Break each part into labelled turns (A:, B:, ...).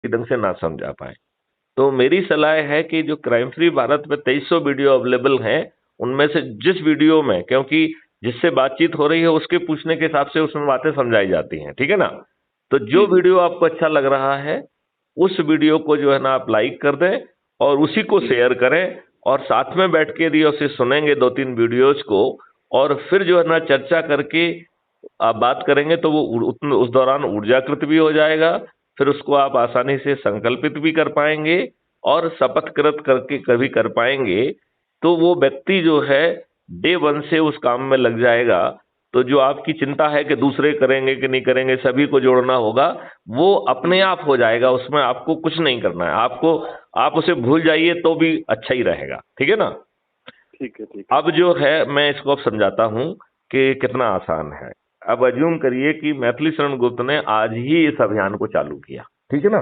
A: ढंग से ना समझा पाए। तो मेरी सलाह है कि जो क्राइम फ्री भारत में 2300 वीडियो अवेलेबल हैं, उनमें से जिस वीडियो में, क्योंकि जिससे बातचीत हो रही है उसके पूछने के हिसाब से उसमें बातें समझाई जाती हैं, ठीक है ना। तो जो
B: जी
A: वीडियो आपको अच्छा लग रहा है उस वीडियो को जो है ना आप लाइक कर दें और उसी को
B: जी
A: शेयर करें, और साथ में बैठ के यदि उसे सुनेंगे 2-3 वीडियोज को, और फिर जो है ना चर्चा करके आप बात करेंगे तो वो उस दौरान ऊर्जाकृत भी हो जाएगा। फिर उसको आप आसानी से संकल्पित भी कर पाएंगे और शपथकृत करके कभी कर पाएंगे। तो वो व्यक्ति जो है डे वन से उस काम में लग जाएगा। तो जो आपकी चिंता है कि दूसरे करेंगे कि नहीं करेंगे, सभी को जोड़ना होगा, वो अपने
B: जी।
A: आप हो जाएगा। उसमें आपको कुछ नहीं करना है। आपको, आप उसे भूल जाइए तो भी अच्छा ही रहेगा, ठीक है ना।
B: ठीक है ठीक है।
A: अब जो है मैं इसको अब समझाता हूं कि कितना आसान है। अब अज्यूम करिए कि मैथिली शरण गुप्त ने आज ही इस अभियान को चालू किया, ठीक है ना।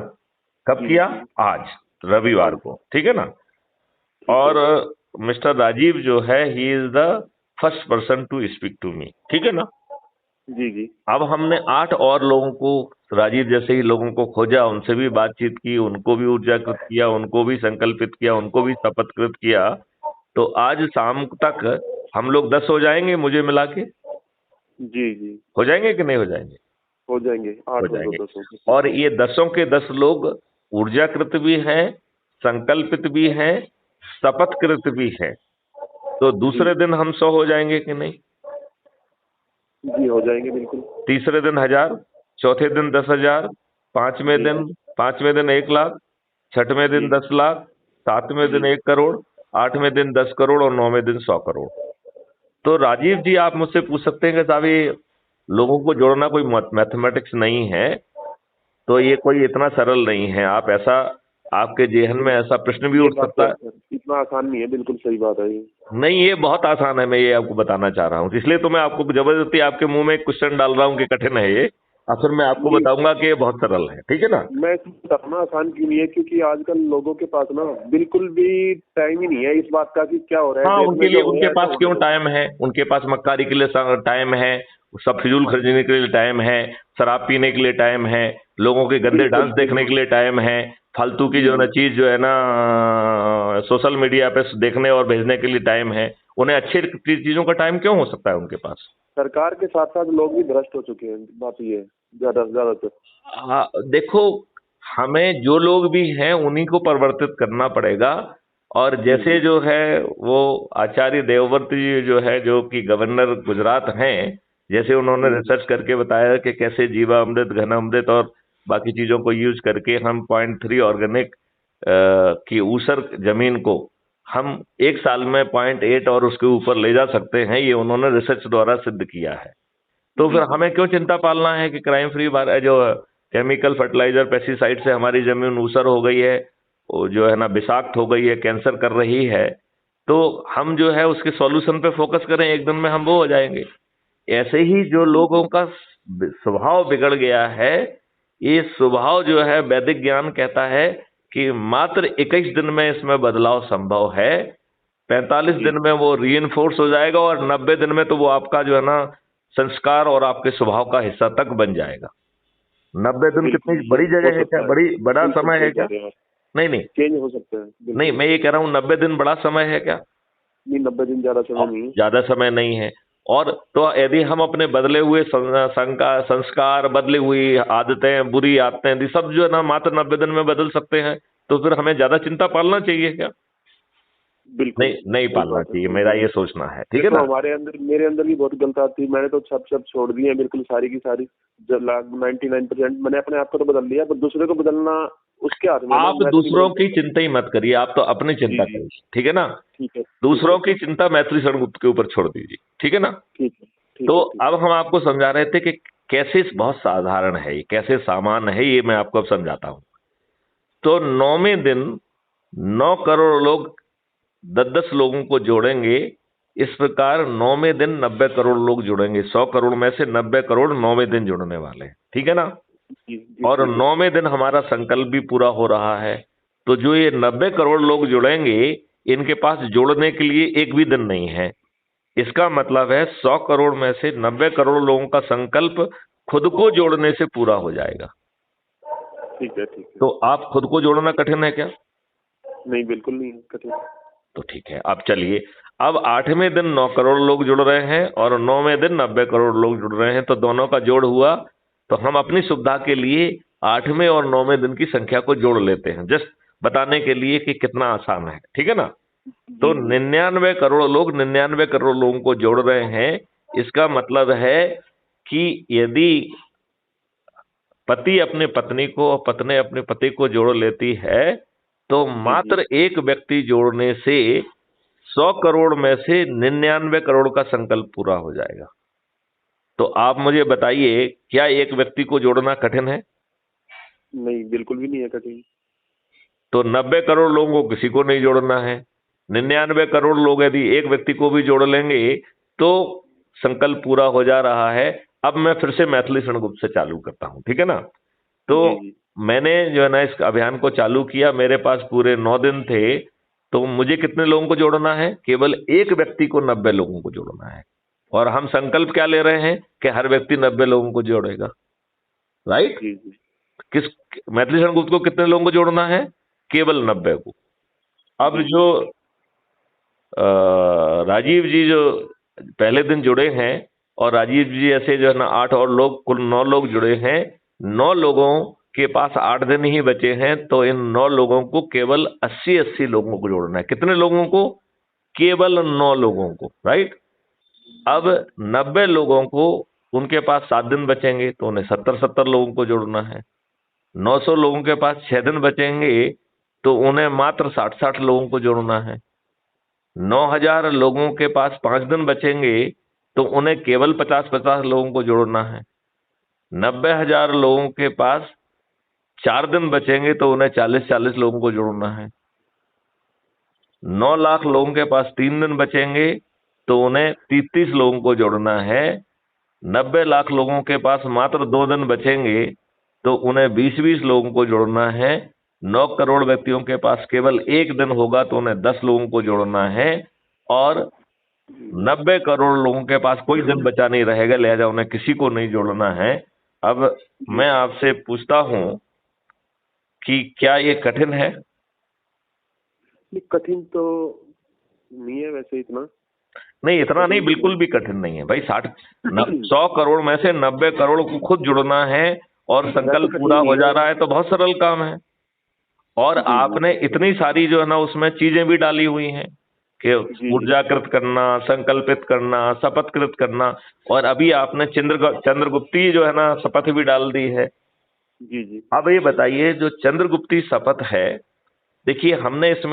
A: कब
B: जी
A: किया?
B: जी।
A: आज, रविवार
B: आज।
A: को, ठीक है ना।
B: ठीक
A: और
B: है।
A: मिस्टर राजीव जो है, he is the first person to speak to me, ठीक है ना।
B: जी जी।
A: अब हमने 8 और लोगों को, राजीव जैसे ही लोगों को खोजा, उनसे भी बातचीत की, उनको भी ऊर्जाकृत किया, उनको भी संकल्पित किया, उनको भी शपथकृत किया। तो आज शाम तक हम लोग 10 हो जाएंगे मुझे मिला के।
B: जी जी।
A: हो जाएंगे कि नहीं हो जाएंगे?
B: हो जाएंगे,
A: हो
B: 8 और 2
A: जाएंगे।
B: 10 होंगे।
A: और ये 10 के 10 लोग ऊर्जाकृत भी हैं, संकल्पित भी हैं, शपथकृत भी हैं। तो
B: जी
A: दूसरे दिन हम 100 हो जाएंगे कि नहीं?
B: जी। हो जाएंगे बिल्कुल।
A: तीसरे दिन 1000, चौथे दिन 10,000, पांचवें
B: जी
A: दिन, 1 लाख, छठवें दिन
B: जी
A: 10 लाख, सातवें दिन
B: जी।
A: 1 करोड़, आठवें दिन 10 करोड़ और नौवें दिन 100 करोड़। तो राजीव जी आप मुझसे पूछ सकते हैं कि साहब ये लोगों को जोड़ना कोई मैथमेटिक्स नहीं है, तो ये कोई इतना सरल नहीं है। आप ऐसा, आपके जेहन में ऐसा प्रश्न भी
B: ये
A: उठ
B: बात तो
A: सकता
B: है
A: है।
B: सर, इतना आसान नहीं है, बिल्कुल सही बात है ये।
A: नहीं, ये बहुत आसान है, मैं ये आपको बताना चाह रहा हूँ। इसलिए तो मैं आपको जबरदस्ती आपके मुंह में एक क्वेश्चन डाल रहा हूँ कि कठिन है ये, और फिर मैं आपको
B: नहीं,
A: बताऊंगा कि ये बहुत सरल है, ठीक है ना।
B: मैं बताना आसान क्यों नहीं है, क्योंकि आजकल लोगों के पास ना बिल्कुल भी टाइम ही नहीं है इस बात का कि क्या हो रहा है
A: हाँ,
B: देश
A: उनके
B: में,
A: लिए,
B: जो हो
A: उनके
B: रहा है
A: पास
B: तो होने
A: क्यों
B: दो।
A: टाइम है? उनके पास मक्कारी के लिए टाइम है, सब फिजूल खर्चने के लिए टाइम है, शराब पीने के लिए टाइम है, लोगों के गंदे
B: बिल्कुल
A: डांस देखने के
B: बिल्कुल।
A: लिए टाइम है, फालतू की
B: जी
A: जो है ना
B: जी।
A: चीज जो है ना सोशल मीडिया पे देखने और भेजने के लिए टाइम है। उन्हें अच्छी चीजों का टाइम क्यों हो सकता है उनके पास?
B: सरकार के साथ साथ लोग भी भ्रष्ट हो चुके हैं, बात ये है ज्यादातर।
A: हाँ, देखो, हमें जो लोग भी हैं उन्हीं को परिवर्तित करना पड़ेगा। और
B: जी
A: जैसे
B: जी
A: जो है वो आचार्य देवव्रत जी जो है, जो कि गवर्नर गुजरात हैं, जैसे उन्होंने
B: जी जी
A: रिसर्च करके बताया कि कैसे जीवामृत, घन अमृत और बाकी चीजों को यूज करके हम 0.3 ऑर्गेनिक की ऊसर जमीन को हम 1 साल में 0.8 और उसके ऊपर ले जा सकते हैं, ये उन्होंने रिसर्च द्वारा सिद्ध किया है। तो
B: जी
A: फिर
B: जी।
A: हमें क्यों चिंता पालना है कि क्राइम फ्री जो केमिकल फर्टिलाइजर पेस्टिसाइड से हमारी जमीन ऊसर हो गई है, वो जो है ना विषाक्त हो गई है, कैंसर कर रही है। तो हम जो है उसके सॉल्यूशन पे फोकस करें, एक दिन में हम वो हो जाएंगे। ऐसे ही जो लोगों का स्वभाव बिगड़ गया है, ये स्वभाव जो है वैदिक ज्ञान कहता है कि मात्र 21 दिन में इसमें बदलाव संभव है। 45
B: जी
A: दिन में वो रीइंफोर्स हो जाएगा और 90 दिन में तो वो आपका जो है ना संस्कार और आपके स्वभाव का हिस्सा तक बन जाएगा। 90 दिन कितनी
B: बिल्कुल, ये
A: बड़ी
B: हो
A: जगह है क्या?
B: सकता है।
A: बड़ी बड़ा
B: बिल्कुल
A: समय
B: सही
A: है
B: कह
A: क्या?
B: रहे हैं आप।
A: नहीं नहीं।
B: चेंज हो सकता है
A: नहीं,
B: बिल्कुल।
A: मैं ये कह रहा हूँ 90 दिन बड़ा समय है क्या?
B: नहीं, 90 दिन ज्यादा समय
A: और
B: नहीं है।
A: ज्यादा समय नहीं है। और तो यदि हम अपने बदले हुए संस्कार, बदली हुई आदतें, बुरी आदतें, यदि सब जो है ना मात्र 90 दिन में बदल सकते हैं, तो फिर हमें ज्यादा चिंता पालना चाहिए क्या?
B: बिल्कुल
A: नहीं, नहीं
B: सही
A: पालना
B: बात है,
A: चाहिए,
B: सही
A: मेरा
B: बात
A: ये
B: है।
A: सोचना है, ठीक है
B: देखो
A: ना।
B: हमारे अंदर, मेरे अंदर भी बहुत गलत आती, मैंने तो सब सब छोड़ दी है बिल्कुल, सारी की सारी। 99% मैंने अपने आप को तो बदल लिया, पर दूसरे को बदलना उसके हाथ में है ना,
A: आप
B: मैं तो नहीं
A: दूसरों
B: बदल
A: की
B: सकता।
A: चिंता ही मत करिए, आप तो अपनी
B: जी
A: चिंता
B: जी।
A: करिए, ठीक है ना।
B: ठीक है ठीक है।
A: दूसरों की चिंता मैत्री शरणगुप्त के ऊपर छोड़ दीजिए, ठीक है ना।
B: ठीक है
A: तो
B: ठीक है। ठीक
A: अब हम आपको समझा रहे थे कि कैसे बहुत साधारण है ये, कैसे सामान्य है ये, मैं आपको अब समझाता हूं। तो 9वें दिन 9 करोड़ लोग 10-10 लोगों को जोड़ेंगे। इस प्रकार 9वें दिन 90 करोड़ लोग जुड़ेंगे। 100 करोड़ में से 90 करोड़ 9वें दिन जुड़ने वाले हैं, ठीक है ना।
B: जी जी।
A: और
B: ठीक है।
A: 9वें दिन हमारा संकल्प भी पूरा हो रहा है। तो जो ये 90 करोड़ लोग जुड़ेंगे, इनके पास जोड़ने के लिए एक भी दिन नहीं है। इसका मतलब है 100 करोड़ में से 90 करोड़ लोगों का संकल्प खुद को जोड़ने से पूरा हो जाएगा।
B: ठीक है, ठीक है।
A: तो आप खुद को जोड़ना कठिन है क्या?
B: नहीं, बिल्कुल नहीं है कठिन।
A: तो ठीक है, अब चलिए, अब 8वें दिन 9 करोड़ लोग जुड़ रहे हैं और 9वें दिन 90 करोड़ लोग जुड़ रहे हैं, तो दोनों का जोड़ हुआ। तो हम अपनी सुविधा के लिए 8वें और 9वें दिन की संख्या को जोड़ लेते हैं, जस्ट बताने के लिए कि कितना आसान है, ठीक है ना। तो 99 करोड़ लोग 99 करोड़ लोगों को जोड़ रहे हैं। इसका मतलब है कि यदि पति अपने पत्नी को और पत्नी अपने पति को जोड़ लेती है, तो मात्र एक व्यक्ति जोड़ने से 100 करोड़ में से 99 करोड़ का संकल्प पूरा हो जाएगा। तो आप मुझे बताइए, क्या एक व्यक्ति को जोड़ना कठिन है?
B: नहीं, बिल्कुल भी नहीं है कठिन।
A: तो 90 करोड़ लोगों को किसी को नहीं जोड़ना है। 99 करोड़ लोग यदि एक व्यक्ति को भी जोड़ लेंगे तो संकल्प पूरा हो जा रहा है। अब मैं फिर से मैथिली शरणगुप्त से चालू करता हूं, ठीक है ना। तो मैंने जो है ना इस अभियान को चालू किया, मेरे पास पूरे 9 दिन थे। तो मुझे कितने लोगों को जोड़ना है? केवल एक व्यक्ति को 90 लोगों को जोड़ना है। और हम संकल्प क्या ले रहे हैं कि हर व्यक्ति 90 लोगों को जोड़ेगा, राइट। किस मैथिली शरणगुप्त को कितने लोगों को जोड़ना है? केवल 90 को। अब जो राजीव जी जो पहले दिन जुड़े हैं, और राजीव जी ऐसे जो है ना 8 और लोग, कुल 9 लोग जुड़े हैं। 9 लोगों के पास 8 दिन ही बचे हैं, तो इन 9 लोगों को केवल 80 लोगों को जोड़ना है। कितने लोगों को? केवल 9 लोगों को, राइट। अब 90 लोगों को, उनके पास 7 दिन बचेंगे, तो उन्हें 70 लोगों को जोड़ना है। 900 लोगों के पास 6 दिन बचेंगे, तो उन्हें मात्र 60 लोगों को जोड़ना है। 9000 लोगों के पास 5 दिन बचेंगे, तो उन्हें केवल 50 लोगों को जोड़ना है। 90,000 लोगों के पास 4 दिन बचेंगे, तो उन्हें 40 लोगों को जोड़ना है। 9 लाख लोगों के पास 3 दिन बचेंगे, तो उन्हें 33 लोगों को जोड़ना है। 90 लाख लोगों के पास मात्र 2 दिन बचेंगे, तो उन्हें 20 लोगों को जोड़ना है। 9 करोड़ व्यक्तियों के पास केवल 1 दिन होगा, तो उन्हें 10 लोगों को जोड़ना है। और 90 करोड़ लोगों के पास कोई दिन बचा नहीं रहेगा, लिहाजा उन्हें किसी को नहीं जोड़ना है। अब मैं आपसे पूछता हूं कि क्या ये कठिन है?
B: कठिन तो नहीं है वैसे इतना।
A: नहीं, इतना नहीं, बिल्कुल भी कठिन नहीं है भाई। 100 करोड़ में से 90 करोड़ को खुद जुड़ना है और संकल्प पूरा हो जा रहा है, तो बहुत सरल काम है। और आपने इतनी सारी जो है ना उसमें चीजें भी डाली हुई हैं कि ऊर्जाकृत करना, संकल्पित करना, शपथकृत करना, और अभी आपने चंद्रगुप्ती जो है ना शपथ भी डाल दी है।
B: जी।
A: अब ये बताइए, जो चंद्रगुप्ती शपथ है, देखिए हमने इसमें